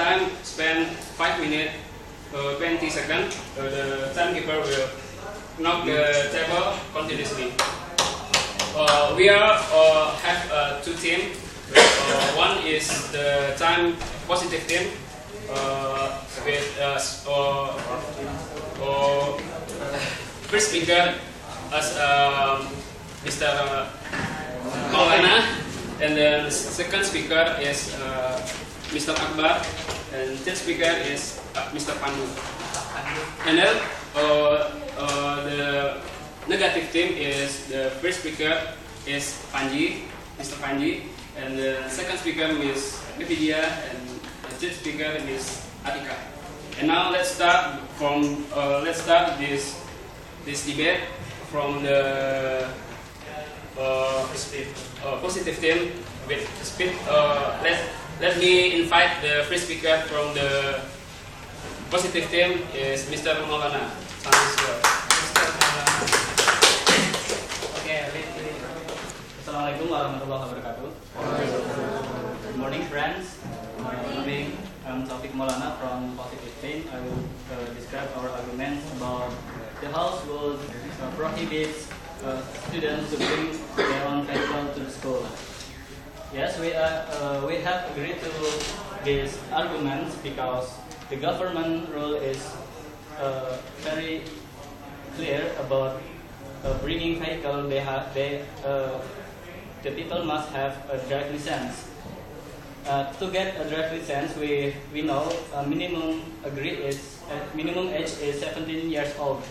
time spent 5 minutes 20 seconds. The timekeeper will knock the table continuously. We have two teams. One is the time positive team with first speaker as Mr. Maulana, and then second speaker is Mr. Akbar, and third speaker is Mr. Pandu. And then the negative team is the first speaker is Panji, Mr. Panji, and the second speaker is Nvidia, and the third speaker is Atika. And now let's start this debate from the positive team with speed. Let me invite the first speaker from the positive team is Mr. Maulana. Assalamualaikum warahmatullahi wabarakatuh. Good morning, friends. I'm Taufik Maulana from Positive Team. I will describe our arguments about the house will prohibit students to bring their own vehicle to the school. Yes, we have agreed to these arguments because the government rule is very clear about bringing vehicle. The people must have a drive license. To get a drive license, we know minimum age is 17 years old.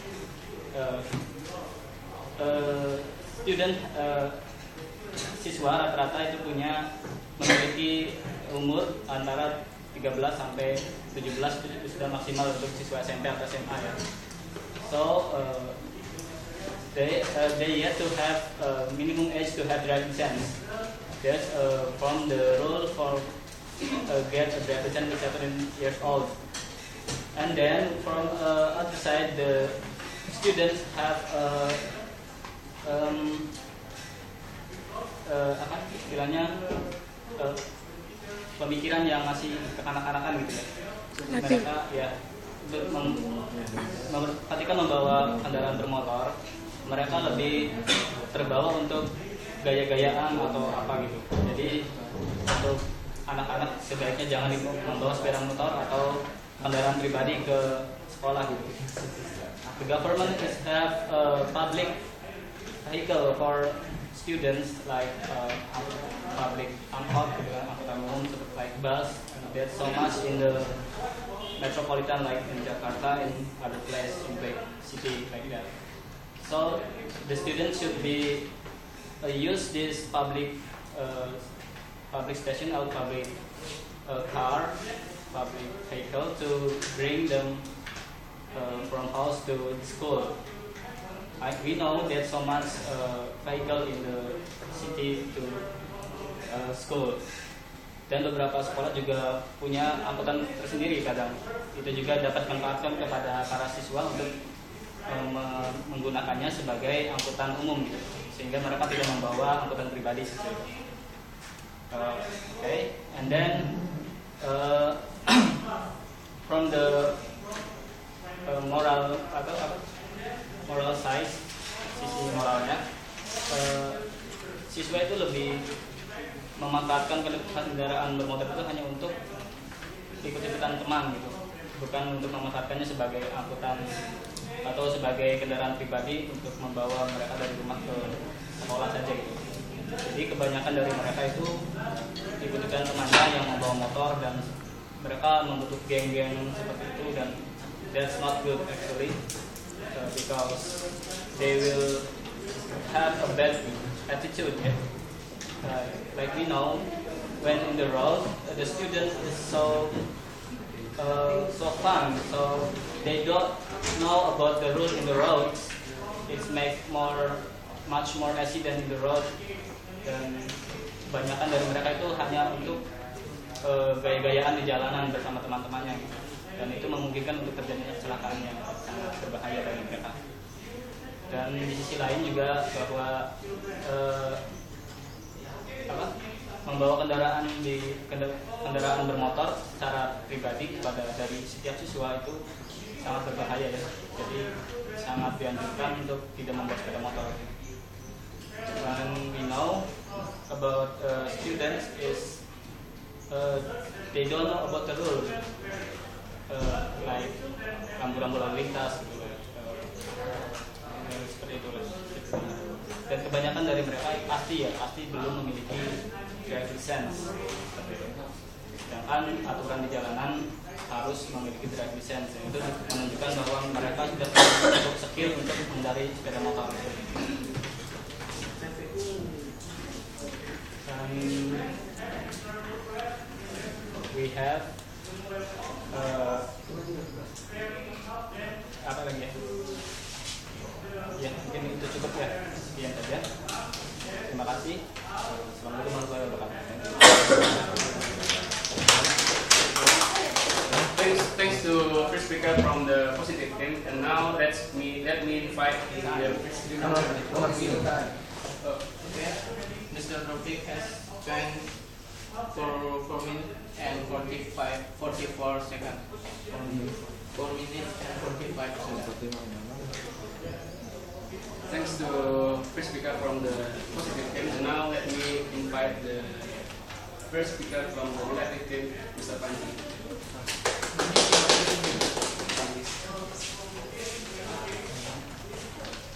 Siswa rata-rata itu memiliki umur antara 13 sampai 17 itu sudah maksimal untuk siswa SMP atau SMA ya. So they yet to have minimum age to have driving license. That's from the rule for get a driving license at 17 years old. And then from other side, the students have pemikiran yang masih kekanak-kanakan gitu ya. Mereka ya ketika membawa kendaraan bermotor, mereka lebih terbawa untuk gaya-gayaan atau apa gitu. Jadi untuk anak-anak sebaiknya jangan membawa sepeda motor atau kendaraan pribadi ke sekolah gitu. The government have public vehicle for students like public angkutan umum like bus. There's so much in the metropolitan like in Jakarta and other place in big city like that. So the students should be use this public station or public car, public vehicle to bring them from house to school. We know there's so much vehicle in the city to school. Dan beberapa sekolah juga punya angkutan tersendiri kadang. Itu juga dapat manfaatkan kepada para siswa untuk menggunakannya sebagai angkutan umum gitu. Sehingga mereka tidak membawa angkutan pribadi seperti itu. Okay, and then from the moral side, sisi moralnya, siswa itu lebih memanfaatkan kendaraan bermotor itu hanya untuk ikut-ikutan teman gitu, bukan untuk memanfaatkannya sebagai angkutan atau sebagai kendaraan pribadi untuk membawa mereka dari rumah ke sekolah saja gitu. Jadi kebanyakan dari mereka itu ikut-ikutan temannya yang membawa motor dan mereka membentuk geng-geng seperti itu, dan that's not good actually because they will have a bad attitude. Like we know, when in the road, the student is so fun, so they don't know about the rule in the road. It make much more accident in the road, dan kebanyakan dari mereka itu hanya untuk gaya-gayaan di jalanan bersama teman-temannya, dan itu memungkinkan untuk terjadinya kecelakaan yang sangat berbahaya bagi mereka. Dan di sisi lain juga bahwa membawa kendaraan bermotor secara pribadi dari setiap siswa itu sangat berbahaya ya. Jadi sangat dianjurkan untuk tidak membawa sepeda motor. And we know about students is they don't know about the rules, like rambu-rambu lalu lintas gitu. Seperti itu. Dan kebanyakan dari mereka pasti belum memiliki driving sense. Sedangkan aturan di jalanan harus memiliki driving sense. Itu menunjukkan bahwa mereka sudah cukup skill untuk mengendarai sepeda motor. We have apa lagi ya? Ya mungkin itu cukup ya, sekian saja. Terima kasih. Assalamualaikum warahmatullahi wabarakatuh. Thanks to first speaker from the positive team, and now let me invite the first speaker. Mr. Rofik has joined for 4 minutes and 44 seconds. 4 minutes and 45 seconds. Thanks to first speaker from the positive team, and now let me invite the first speaker from the negative team, Mr. Panji.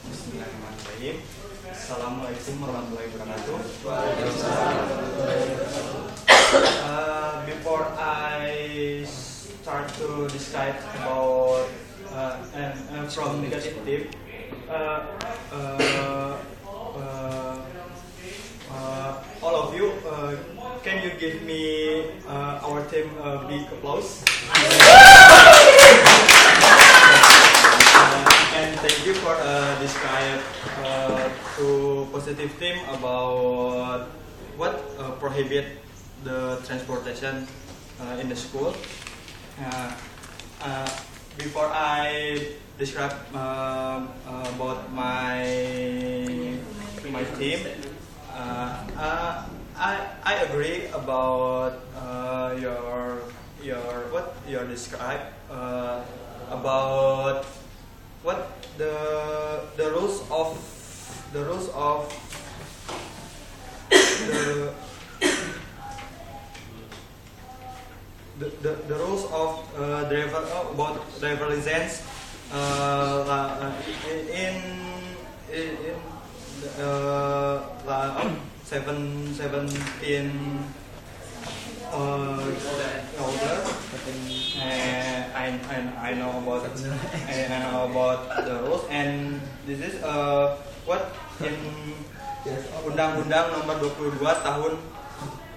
Bismillahirrahmanirrahim. Assalamualaikum warahmatullahi wabarakatuh. Before I start to describe about from negative tip, all of you, can you give me our team a big applause? And thank you for describe to positive team about what prohibit the transportation in the school. Before I describe about my team, I agree about your describe about what the rules of the rules of driver about driver license in 17 older. I know about the rules, and this is what in Undang-Undang Nomor 22 Tahun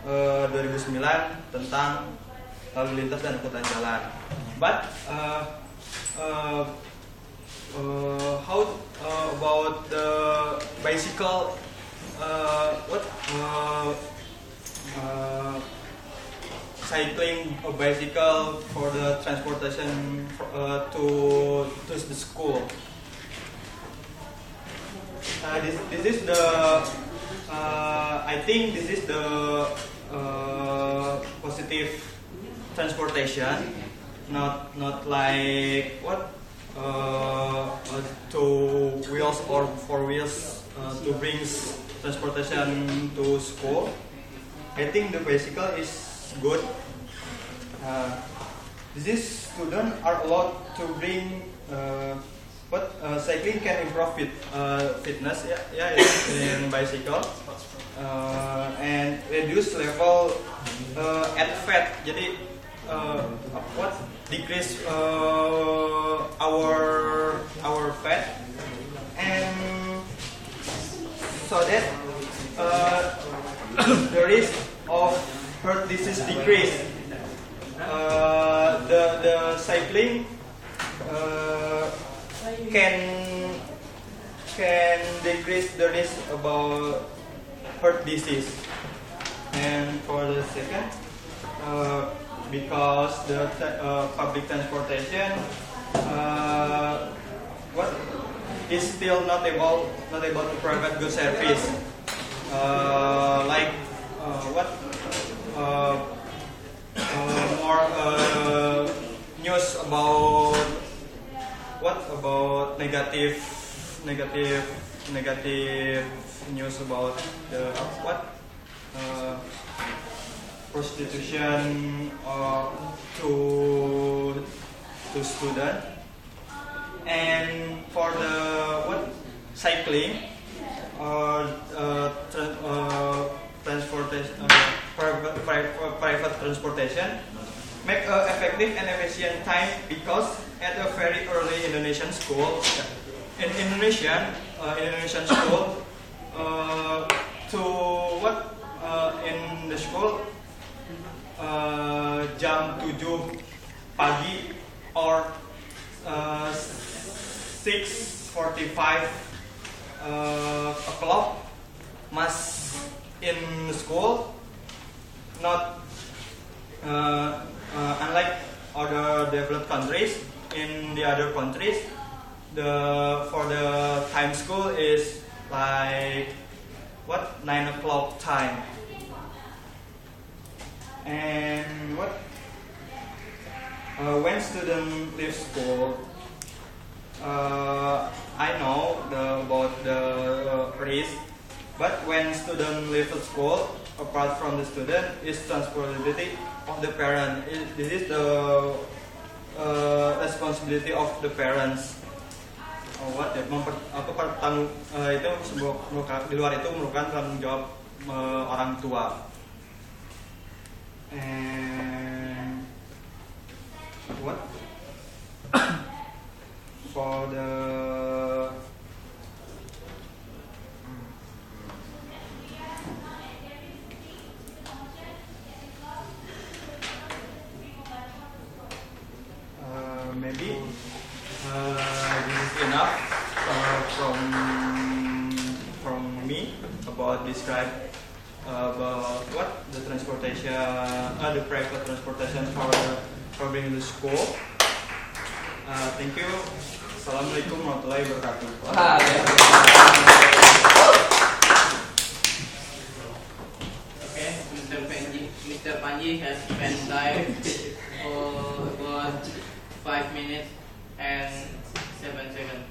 2009 tentang lalu lintas dan angkutan jalan. But how about the bicycle? Cycling a bicycle for the transportation to the school. This is the I think this is the positive transportation, not like what 2 wheels or 4 wheels to bring transportation to school. I think the bicycle is good. These students are allowed to bring cycling can improve fitness in bicycle and reduce level at fat. Jadi decrease our fat, and so that the risk of heart disease decrease. The cycling can decrease the risk about heart disease. And for the second, because the public transportation is still not able to provide good service, like what more news about negative news about the prostitution to student, and for the cycling transportation, private transportation make effective and efficient time, because at a very early Indonesian school to in the school jam 7 pagi or 6:45 o'clock must in school, not unlike other developed countries. In the other countries, for the time school is like 9 o'clock time. And when students leave school, I know about the risk, but when students leave school, apart from the student, is responsibility of the parent. This is the responsibility of the parents. Itu di luar itu merupakan tanggung jawab orang tua. And what for the maybe this is enough from me about describe about the transportation, the private transportation for being to school. Thank you. Assalamualaikum warahmatullahi wabarakatuh. Okay, Mr. Panji has spent time for about 5 minutes and 7 seconds.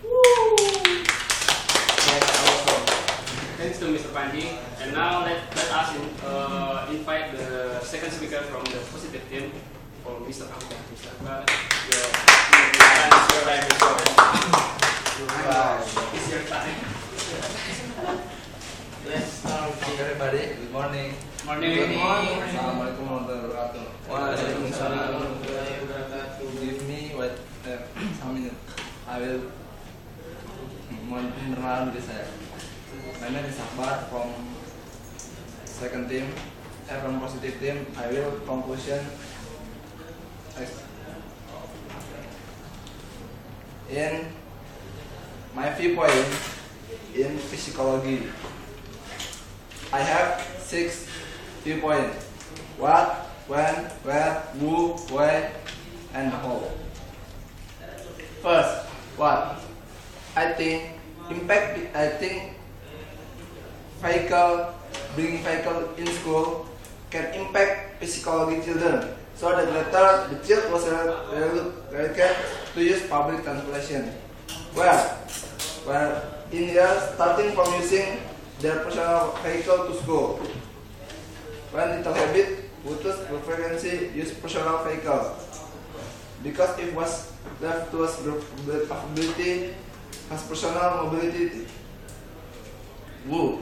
Thanks to Mr. Panji. And now let us invite the second speaker from the positive team, for Mr. Akbar. Mr. Akbar, your time. Let's start. Everybody, good morning. Morning. Assalamualaikum warahmatullahi wabarakatuh. Waalaikumsalam warahmatullahi wabarakatuh. Give me some minute. I will mengenalkan diri saya. My name is Akbar from second team, from positive team. I will conclusion in my viewpoint in psychology. I have 6 viewpoints: what, when, where, who, why, and how. First, what? I think bringing vehicle in school can impact psychology children. So that later the child was reluctant to use public transportation. Well, in here, starting from using their personal vehicle to school. When little habit, Butus preferency use personal vehicle. Because it was left to us ability as personal mobility. Who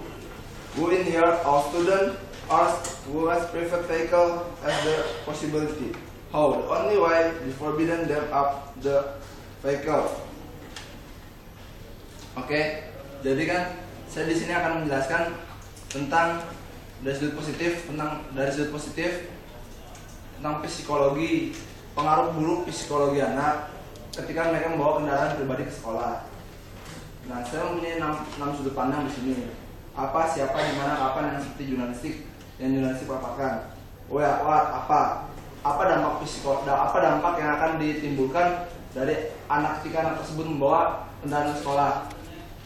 in here, our student or who has private vehicle as the possibility. How? The only way is forbidden them up the vehicle. Oke, jadi kan saya di sini akan menjelaskan tentang dari sudut positif tentang psikologi, pengaruh buruk psikologi anak ketika mereka membawa kendaraan pribadi ke sekolah. Nah, saya mempunyai 6 sudut pandang di sini. Apa, siapa, di mana, kapan, yang seperti jurnalistik paparkan. Apa dampak yang akan ditimbulkan dari ketika anak tersebut membawa kendaraan ke sekolah.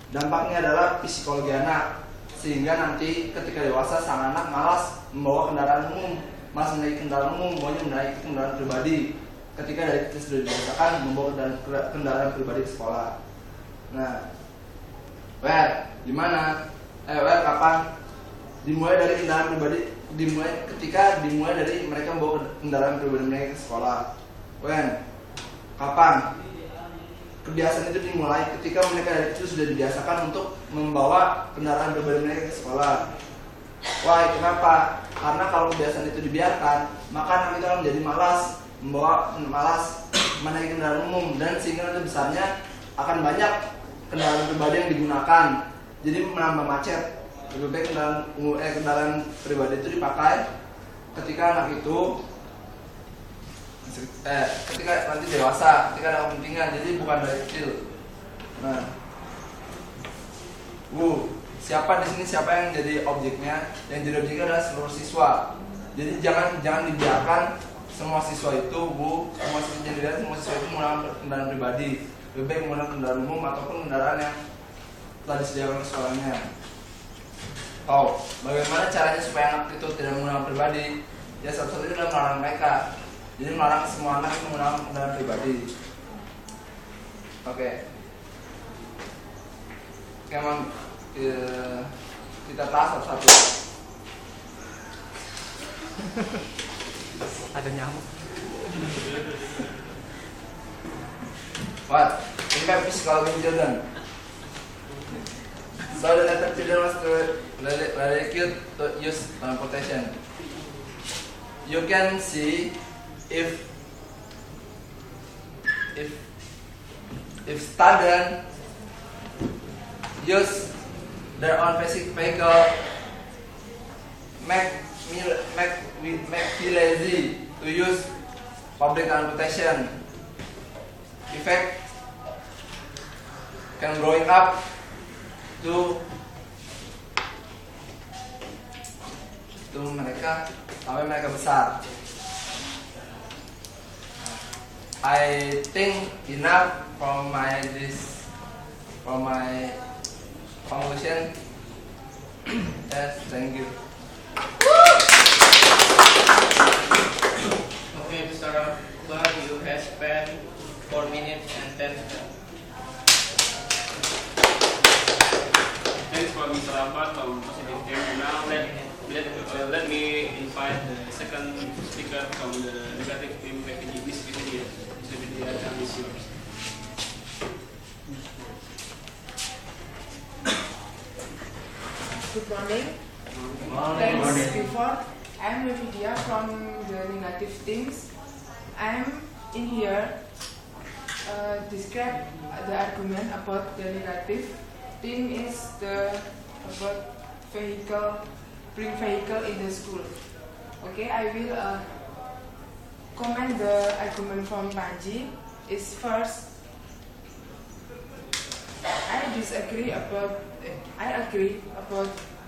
Dampaknya adalah psikologi anak, sehingga nanti ketika dewasa sang anak malas membawa kendaraan umum, malas menaiki kendaraan umum, maunya menaiki kendaraan pribadi. Ketika dari kita sudah dibiasakan membawa kendaraan pribadi ke sekolah. Nah, where, di mana? Where, kapan? Dimulai dari kendaraan pribadi, ketika dimulai dari mereka membawa kendaraan pribadi mereka ke sekolah. When, kapan? Kebiasaan itu dimulai ketika mereka dari itu sudah dibiasakan untuk membawa kendaraan pribadi mereka ke sekolah. Why? Kenapa? Karena kalau kebiasaan itu dibiarkan, maka anak itu akan menjadi malas menaiki kendaraan umum, dan sehingga nanti besarnya akan banyak kendaraan pribadi yang digunakan, jadi menambah macet. Lebih baik kendaraan pribadi itu dipakai ketika anak itu ketika nanti dewasa, ketika ada kepentingan, jadi bukan dari kecil. Nah, siapa di sini, siapa yang jadi objeknya? Yang jadi objeknya adalah seluruh siswa. Jadi jangan dibiarkan semua siswa itu, semua siswa itu menggunakan kendaraan pribadi. Lebih baik menggunakan kendaraan umum ataupun kendaraan yang telah disediakan ke sekolahnya. Bagaimana caranya supaya anak itu tidak menggunakan pribadi? Ya, satu-satunya adalah melarang mereka. Jadi melarang semua anak menggunakan kendaraan pribadi. Oke. Kemudian kita bahas satu-satu. Ada nyamuk. What? Impact physical children. So the later children was very cute to use transportation. You can see if students use their own basic vehicle, make me lazy to use public transportation. In fact, can growing up to mereka sampai mereka besar. I think enough from my conclusion. Yes, thank you. Okay, Mr. Akbar, you have spent 4 minutes and 10 seconds. Thanks for Mr. Akbar from Positive Team. Now let me invite the second speaker from the Negative Team, Miss Vidya. Miss Vidya, time is yours. Good morning. Thanks before. I'm Vidya from the Negative Teams. I'm in here describe the argument about the negative thing is about bring vehicle in the school. Okay, I will comment the argument from Panji. Is first, I agree about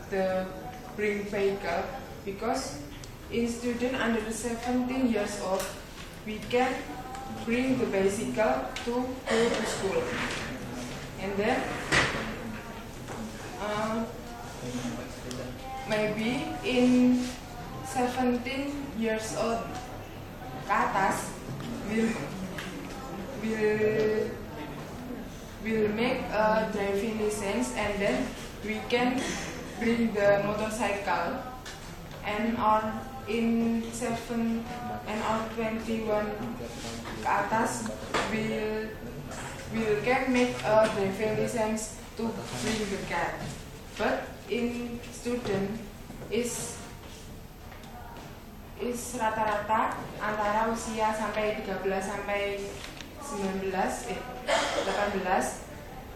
the bring vehicle because in student under 17 years old we can bring the bicycle to go to school, and then maybe in 17 years old ke atas will make a driving license, and then we can bring the motorcycle, and in 7 and 21 ke atas will can make a driving license to bring the car. But in student is rata-rata antara usia sampai 13 sampai 18.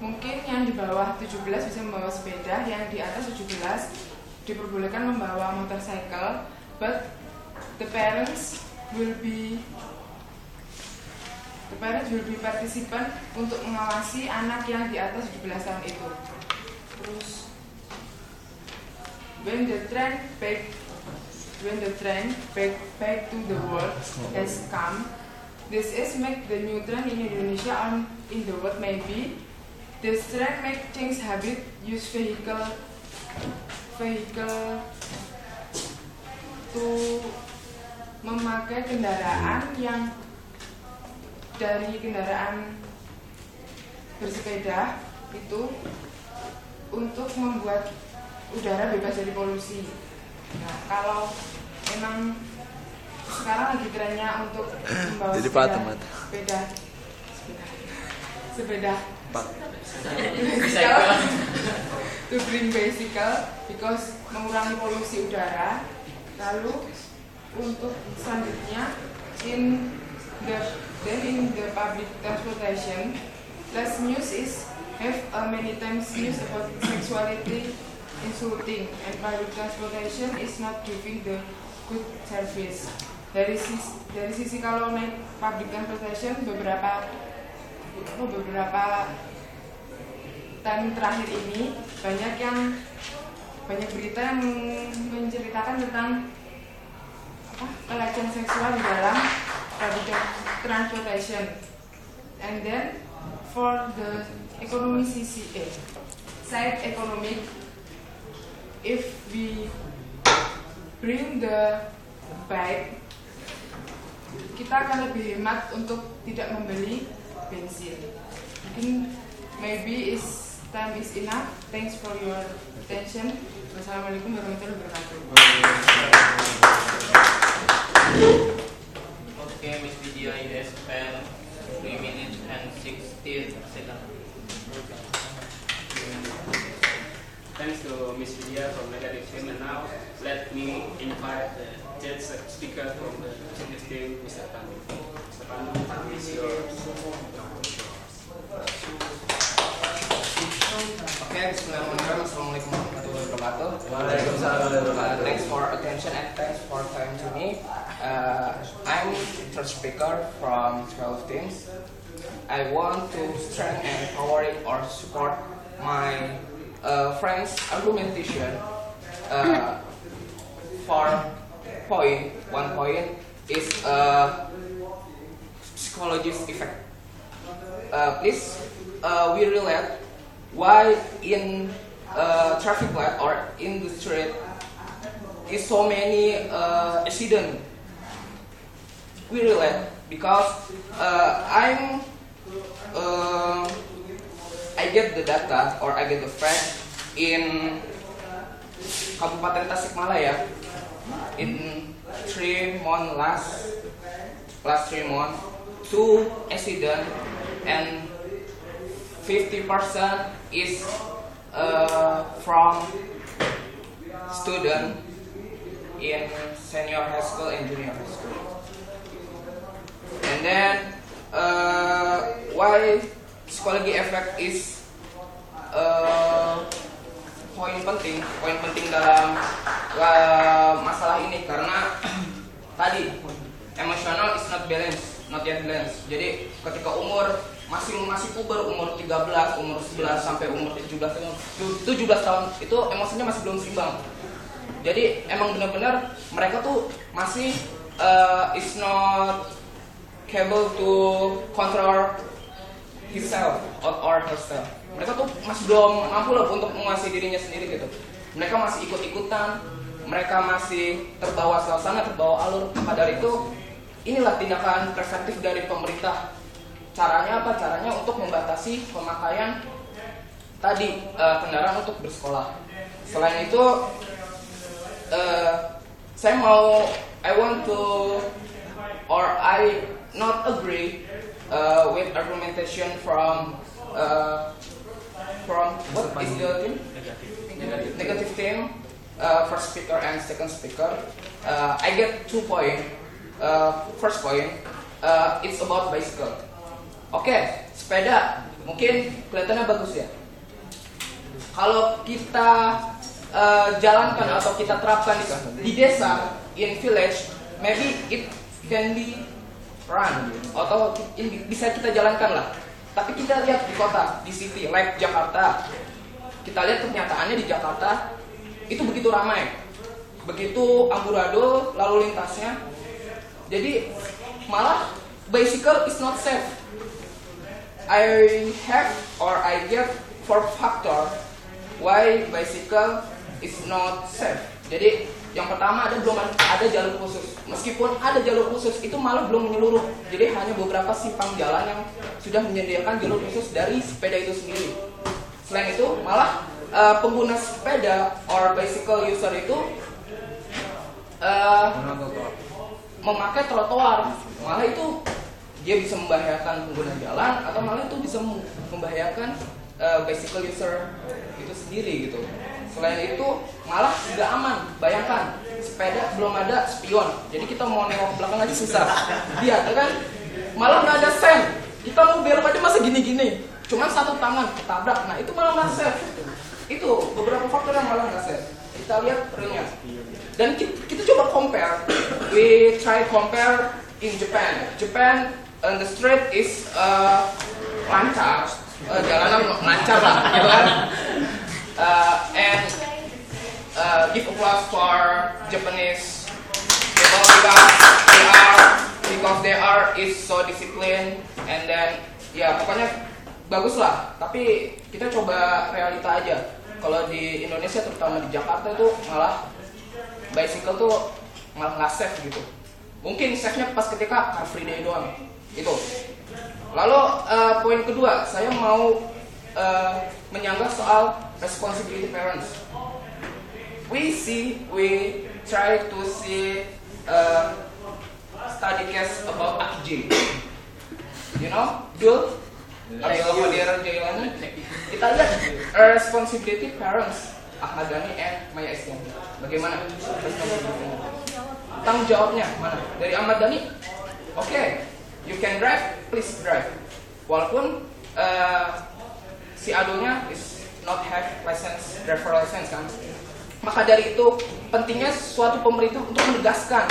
Mungkin yang di bawah 17 bisa membawa sepeda, yang di atas 17 diperbolehkan membawa motorcycle, but the parents will be participant untuk mengawasi anak yang di atas 17 tahun itu. Terus when the train back to the world has come, this is make the new trend in Indonesia and in the world. Maybe this trend make change habit, use vehicle to memakai kendaraan yang dari kendaraan bersepeda itu untuk membuat udara bebas dari polusi. Nah, kalau memang sekarang lagi trennya untuk membawa sepeda bicycle to bring bicycle because mengurangi polusi udara. Lalu untuk selanjutnya in the public transportation, less news is have many times news about sexuality insulting, and public transportation is not giving the good service. Dari sisi kalau naik public transportation beberapa tahun terakhir ini banyak berita yang menceritakan tentang pelecehan seksual di dalam public transportation. And then for the economy side economic, if we bring the bike, kita akan lebih hemat untuk tidak membeli bensin. Mungkin maybe time is enough. Thanks for your attention. Wassalamualaikum warahmatullahi wabarakatuh. Okay, Miss Vidya, you have spent 3 minutes and 16 seconds. Thanks to Miss Vidya from Negative Team, and now let me invite the guest speaker from the Positive Team, Mr. Pandu. Mr. Pandu, is yours. Okay, bismillahirrahmanirrahim. Assalamualaikum warahmatullahi wabarakatuh. Thanks for attention and thanks for time to me. I'm first speaker from 12 teams. I want to strengthen and empower or support my friends' argumentation. One point is psychologist effect. Please, we relate why in traffic light or in the street is so many accident. We relate because I get the data or I get the fact in Kabupaten Tasikmalaya in 3 months last 3 months 2 accident and 50% is from student in senior high school and junior high school. And then why psychology effect is poin penting dalam masalah ini, karena tadi emotional is not yet balanced. Jadi ketika umur masih puber, umur 13, umur 11 sampai umur 17 tahun itu emosinya masih belum seimbang. Jadi emang benar-benar mereka tuh masih is not able to control himself or herself. Mereka tuh masih belum mampu lah untuk menguasai dirinya sendiri gitu. Mereka masih ikut-ikutan, mereka masih terbawa suasana, terbawa alur. Maka dari itu, inilah tindakan preventif dari pemerintah. Caranya apa? Caranya untuk membatasi pemakaian tadi kendaraan untuk bersekolah. Selain itu, I not agree with argumentation from what is the team? Negative team, first speaker and second speaker. I get 2 points. First point, it's about bicycle. Oke, sepeda mungkin kelihatannya bagus ya. Kalau kita jalankan atau kita terapkan di desa, in village, maybe it can be run atau bisa kita jalankan lah. Tapi kita lihat di kota, di city, like Jakarta, kita lihat kenyataannya di Jakarta itu begitu ramai, begitu amburadul lalu lintasnya. Jadi malah bicycle is not safe. I get 4 factor why bicycle is not safe. Jadi Yang pertama belum ada jalur khusus. Meskipun ada jalur khusus, itu malah belum menyeluruh. Jadi hanya beberapa simpang jalan yang sudah menyediakan jalur khusus dari sepeda itu sendiri. Selain itu, malah pengguna sepeda or bicycle user itu memakai trotoar. Malah itu dia bisa membahayakan pengguna jalan atau malah itu bisa membahayakan bicycle user itu sendiri gitu. Selain itu malah tidak aman. Bayangkan sepeda belum ada spion, jadi kita mau nengok belakang aja susah. Lihat kan, malah nggak ada sen. Kita mau belok aja masa gini-gini, cuman satu tangan ketabrak. Nah itu malah nggak safe. Itu beberapa faktor yang malah nggak safe. Kita lihat realnya. Dan kita coba compare. We try compare in Japan. Japan the street is lancar, jalanan lancar lah, gitu kan? And give applause for Japanese people because they are is so disciplined, and then ya pokoknya bagus lah. Tapi kita coba realita aja. Kalau di Indonesia terutama di Jakarta itu malah bicycle tuh malah nggak safe gitu. Mungkin safe-nya pas ketika Car Free Day doang itu. Lalu poin kedua, saya mau menyanggah soal responsibility parents. We try to see study case about AKJ. You know, Jul, Abdul Qadir Jailani. Kita lihat responsibility parents Ahmad Dhani and Maya Estianty. Bagaimana responsibility-nya? Tanggung jawabnya mana? Dari Ahmad Dhani, okay, you can drive, please drive. Walaupun si Adulnya is not have license, driver license kan. Maka dari itu pentingnya suatu pemerintah untuk menegaskan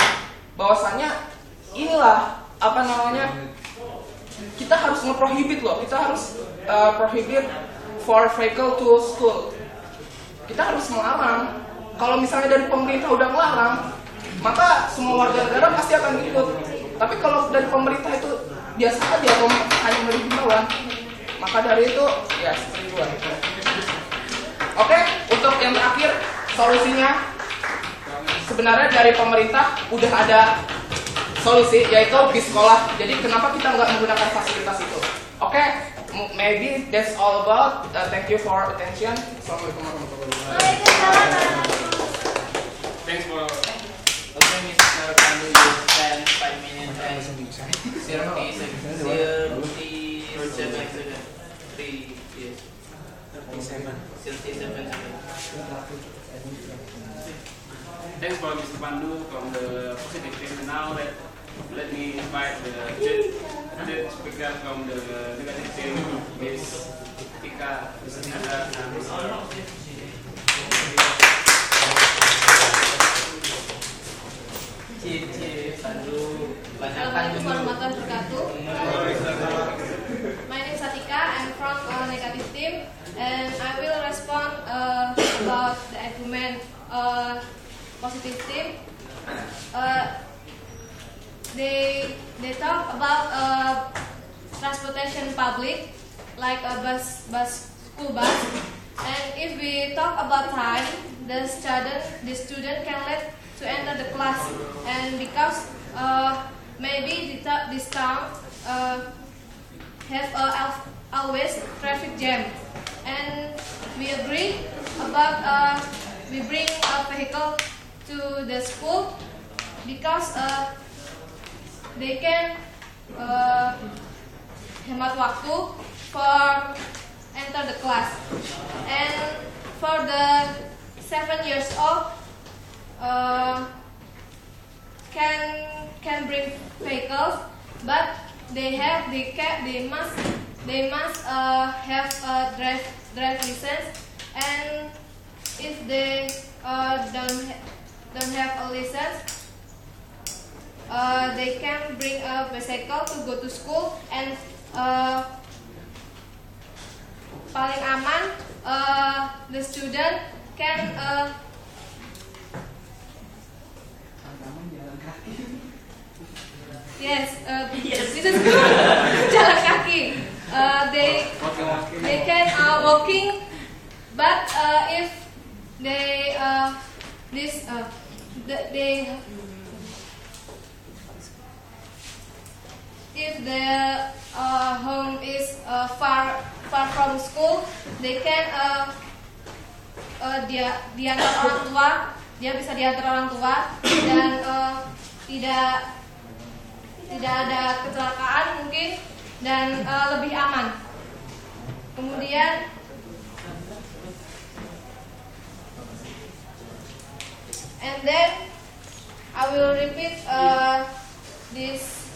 bahwasannya inilah apa namanya, kita harus nge-prohibit loh, kita harus prohibit for vehicle to school. Kita harus melarang. Kalau misalnya dari pemerintah udah melarang, maka semua warga negara pasti akan ikut. Tapi kalau dari pemerintah itu biasa aja atau hanya memberi himbauan, maka dari itu ya setuju. Oke, untuk yang terakhir solusinya sebenarnya dari pemerintah udah ada solusi, yaitu bis sekolah. Jadi kenapa kita nggak menggunakan fasilitas itu? Oke, maybe that's all about. Thank you for attention. Assalamualaikum warahmatullahi wabarakatuh. Thanks for Okay, Mr. Pandu, you spend 5 minutes and 37 seconds. 3 yes. 37 seconds. Thanks for Mr. Pandu from the positive team. Now let me invite the third speaker from the negative team, Miss Ika Kusnada and Mr. Assalamualaikum warahmatullahi wabarakatuh. My name is Atika. I'm from negative team, and I will respond about the argument positive team. They talk about transportation public like a school bus, and if we talk about time, the student can let to enter the class, and because maybe this town have always traffic jam, and we agree about we bring a vehicle to the school because they can hemat waktu for enter the class, and for the 7 years old can bring vehicles, but they must have a drive license, and if they don't have a license, they can bring a bicycle to go to school, and paling aman the student can yes, this is good. Jalan kaki. They can walking, but if they if their home is far from school, they can diantar orang tua, dia bisa diantar orang tua dan tidak ada kecelakaan mungkin dan lebih aman. Kemudian and then I will repeat this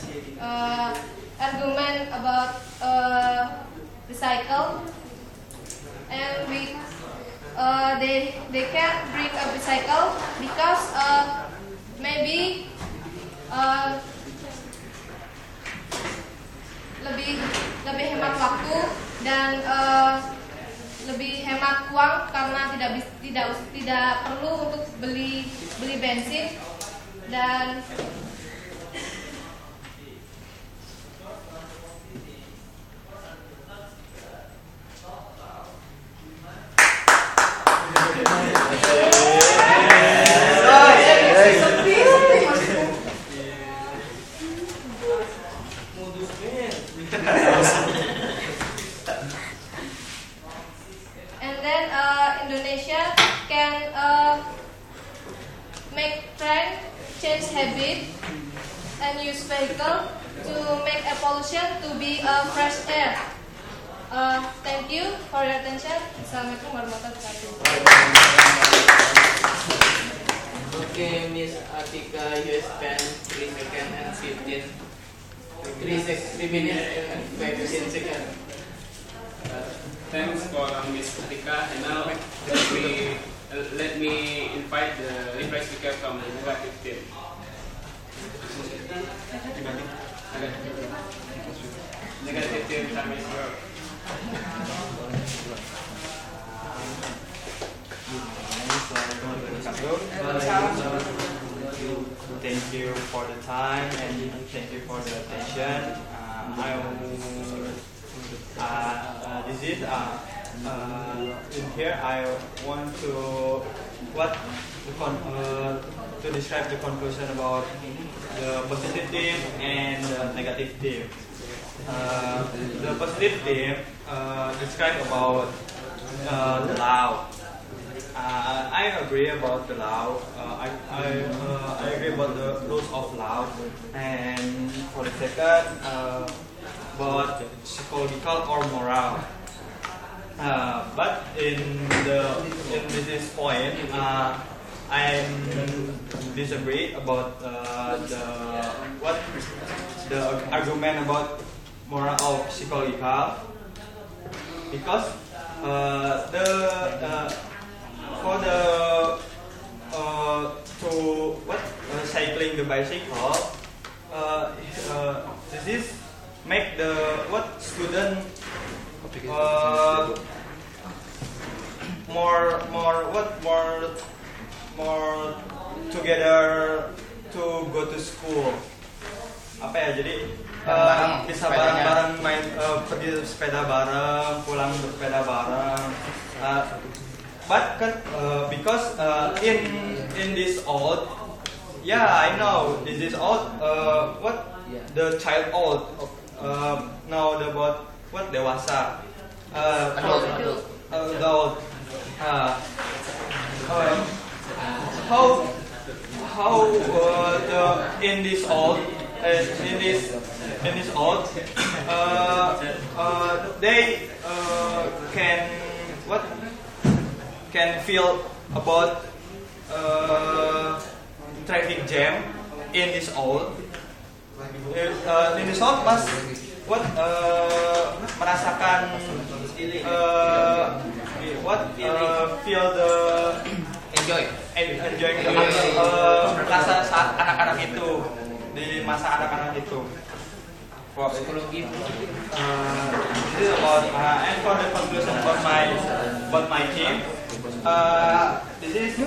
argument about bicycle, and they can bring a bicycle because maybe lebih hemat waktu dan lebih hemat uang karena tidak perlu untuk beli bensin dan Indonesia can make trend, change habit, and use vehicle to make a pollution to be a fresh air. Thank you for your attention. Assalamualaikum warahmatullahi wabarakatuh. Okay, Miss Atika, you spent 3 seconds and 3 minutes and 15 seconds. Thanks for Miss Atika. And now let me invite the referee speaker from the negative team. Negative team, time is yours. Thank you for the time and thank you for the attention. In here I want to describe the conclusion about the positive theme and the negative theme. The positive theme describe about the law. I agree about the law. I agree about the rules of law. And for the second, about psychological or moral. But in this point, I disagree about the argument about moral of psychological, because cycling the bicycle, this is make the student more together to go to school. Apa ya, jadi bisa bareng-bareng main, pergi sepeda bareng, pulang bersepeda bareng. But because in this old, yeah, I know this is old. The child old now about dewasa, adult. In this old they can feel about traffic jam in this old. In this old merasakan feel the enjoying the rasa saat anak-anak itu, di masa anak-anak itu. This is about and for the conclusion about my team. This is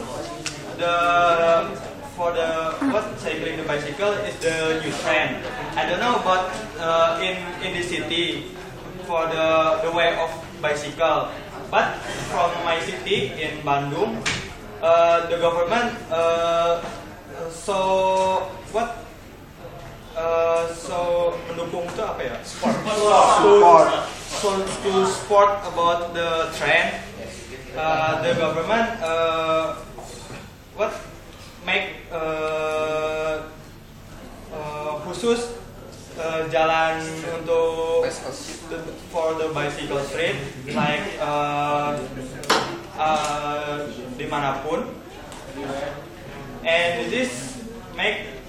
cycling the bicycle is the new trend. I don't know about in the city for the way of bicycle, but from my city in Bandung, the government So mendukung itu apa ya? Sport. To support about the trend, the government make khusus jalan untuk for the bicycle street like dimanapun, and this make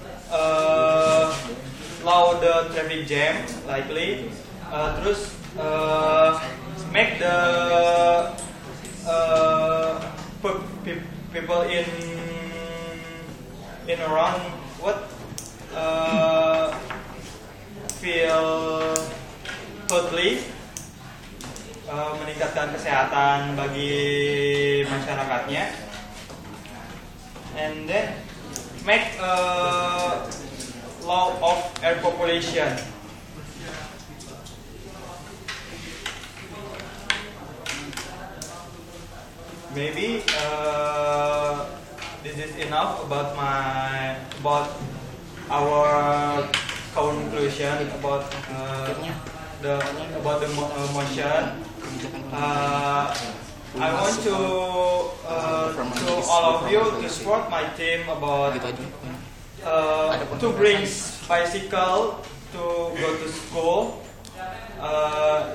slow the traffic jam likely, terus make the people in around feel healthy, meningkatkan kesehatan bagi masyarakatnya, and then make law of air population. Maybe this is enough about our conclusion about the motion. I want to all of you to support my team about to bring bicycle to go to school.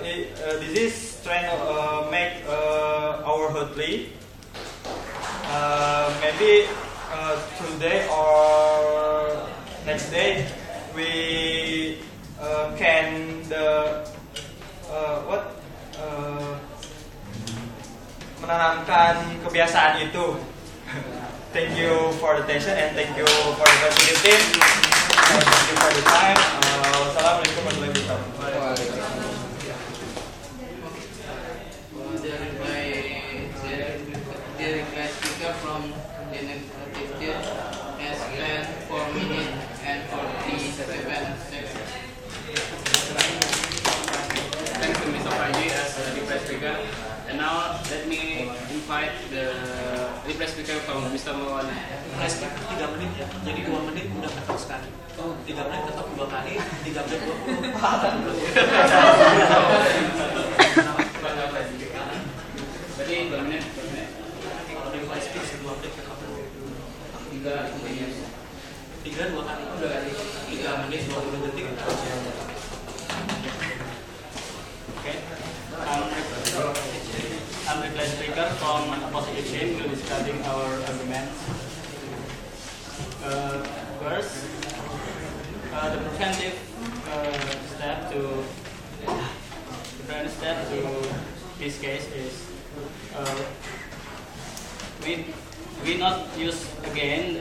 This is trying to make our healthy. Maybe today or next day we can menanamkan kebiasaan itu. Thank you for the attention and thank you for the facility. Thank you for the time. Wassalamualaikum warahmatullahi wabarakatuh. The request speaker from the negative team has spent 4 minutes and 47 seconds. Thanks to Mr. Panji as the request speaker. And now let me invite the request speaker from Mr. Mawan. Request 3 menit ya, jadi 2 menit udah ketok sekali. 3 menit ketok 2 kali, 3 menit 20. Berarti 2 menit. Kalau di request speech 2 menit ketok. 3 2 kali. 3 menit 20 detik. Okay. I'm the class speaker from opposite team who is discussing our arguments. First, the preventive step to this case is we not use again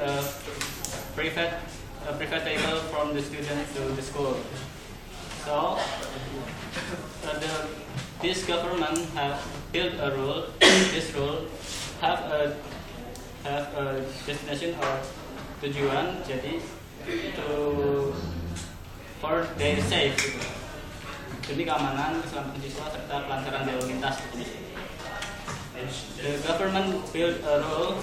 private vehicle from the student to the school. So this government have built a rule. This rule have a destination or tujuan, jadi for their safe, demi keamanan, keselamatan siswa serta kelancaran lalu lintas. The government built a rule.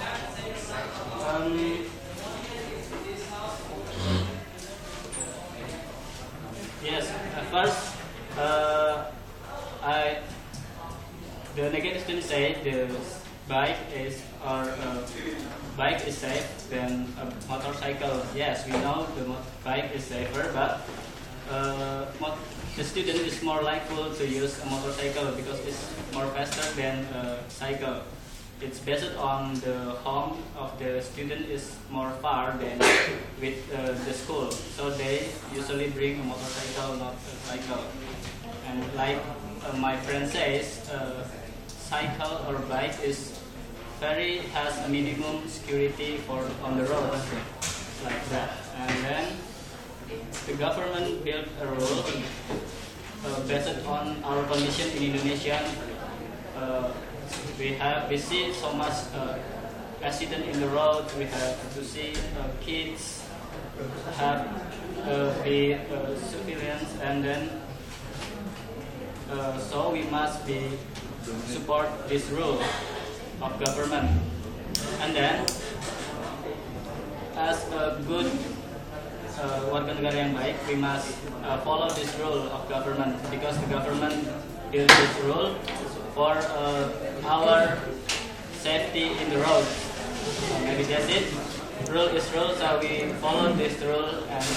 Yes, first, the negative student say the bike is safe than a motorcycle. Yes, we know the bike is safer, but the student is more likely to use a motorcycle because it's more faster than a cycle. It's based on the home of the student is more far than with the school, so they usually bring a motorcycle, not a cycle. And like my friend says, cycle or bike has a minimum security on the road, like that. And then the government built a rule based on our condition in Indonesia. We see so much accident in the road. We have to see kids have be surveillance, and then so we must support this rule of government. And then as a good warga negara yang baik, we must follow this rule of government, because the government built this rule for our safety in the road. Maybe that's it. Rule is rule, so we follow this rule, and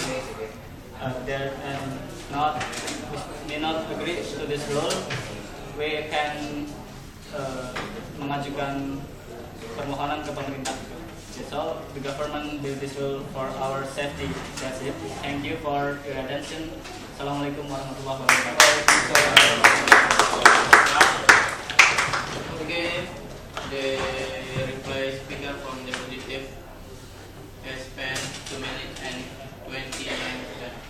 may not agree to this rule, we can mengajukan permohonan ke pemerintah. So the government built this rule for our safety. That's it. Thank you for your attention. Assalamualaikum warahmatullahi wabarakatuh. Okay, the reply speaker from the positive has spent 2 minutes and 29 seconds.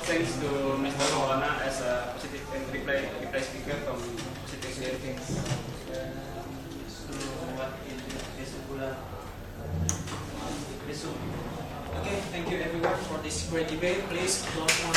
Thanks to Mr. Maulana as a positive and reply speaker from positive things. Okay, thank you everyone for this great debate. Please close on